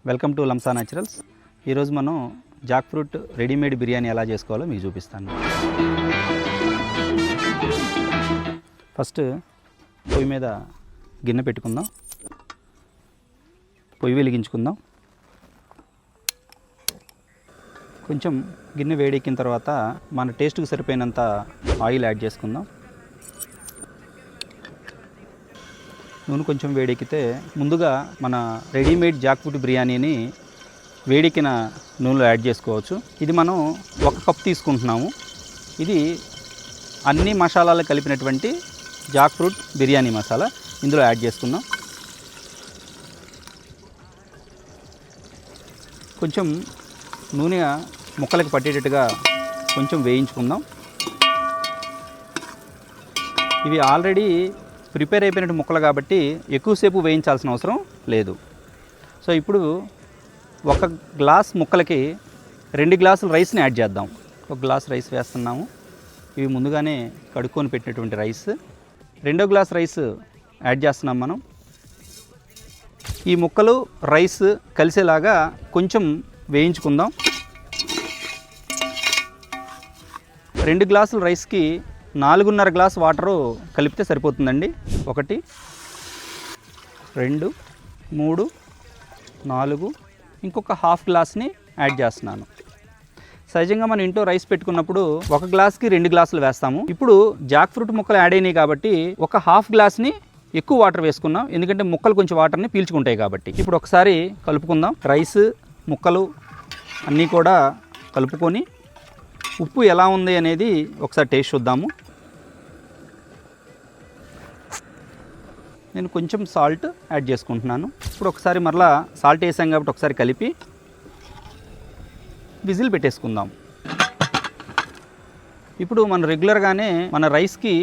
Welcome to లంసా naturals. ఈరోజు మనం Jack fruit readymade biryani ఎలా చేసుకోవాలో మీకు చూపిస్తాను. ఫస్ట్ పొయ్యి మీద గిన్నె పెట్టుకుందాం, పొయ్యి వెలిగించుకుందాం. కొంచెం గిన్నె వేడెక్కిన తర్వాత మన టేస్ట్కి సరిపోయినంత ఆయిల్ యాడ్ చేసుకుందాం. నూనె కొంచెం వేడెక్కితే ముందుగా మన రెడీమేడ్ జాక్ ఫ్రూట్ బిర్యానీని వేడెక్కిన నూనెలో యాడ్ చేసుకోవచ్చు. ఇది మనం 1 కప్ తీసుకుంటున్నాము. ఇది అన్ని మసాలాలు కలిపినటువంటి జాక్ ఫ్రూట్ బిర్యానీ మసాలా ఇందులో యాడ్ చేసుకుందాం. కొంచెం నూనె ముక్కలకి పట్టేటట్టుగా కొంచెం వేయించుకుందాం. ఇవి ఆల్రెడీ ప్రిపేర్ అయిపోయినట్టు ముక్కలు కాబట్టి ఎక్కువసేపు వేయించాల్సిన అవసరం లేదు. సో ఇప్పుడు 1 గ్లాస్ ముక్కలకి 2 గ్లాసులు రైస్ని యాడ్ చేద్దాం. 1 గ్లాస్ రైస్ వేస్తున్నాము. ఇవి ముందుగానే కడుక్కొని పెట్టినటువంటి రైస్. 2వ గ్లాస్ రైస్ యాడ్ చేస్తున్నాం మనం. ఈ ముక్కలు రైస్ కలిసేలాగా కొంచెం వేయించుకుందాం. 2 గ్లాసుల రైస్కి 4.5 గ్లాస్ వాటరు కలిపితే సరిపోతుందండి. 1 2 3 4 ఇంకొక హాఫ్ గ్లాస్ని యాడ్ చేస్తున్నాను. సహజంగా మన ఇంట్లో రైస్ పెట్టుకున్నప్పుడు 1 గ్లాస్కి 2 గ్లాసులు వేస్తాము. ఇప్పుడు జాక్ ఫ్రూట్ ముక్కలు యాడ్ అయినాయి కాబట్టి ఒక హాఫ్ గ్లాస్ని ఎక్కువ వాటర్ వేసుకున్నాం, ఎందుకంటే ముక్కలు కొంచెం వాటర్ని పీల్చుకుంటాయి కాబట్టి. ఇప్పుడు ఒకసారి కలుపుకుందాం. రైస్ ముక్కలు అన్నీ కూడా కలుపుకొని ఉప్పు ఎలా ఉంది అనేది ఒకసారి టేస్ట్ చూద్దాము. నేను కొంచెం సాల్ట్ యాడ్ చేసుకుంటున్నాను. ఇప్పుడు ఒకసారి మరలా సాల్ట్ వేసాం కాబట్టి ఒకసారి కలిపి విజిల్ పెట్టేసుకుందాం. ఇప్పుడు మనం రెగ్యులర్గానే మన రైస్కి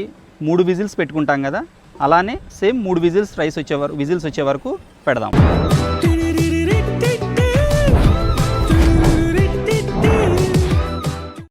3 విజిల్స్ పెట్టుకుంటాం కదా, అలానే సేమ్ 3 విజిల్స్ విజిల్స్ వచ్చే వరకు పెడదాం.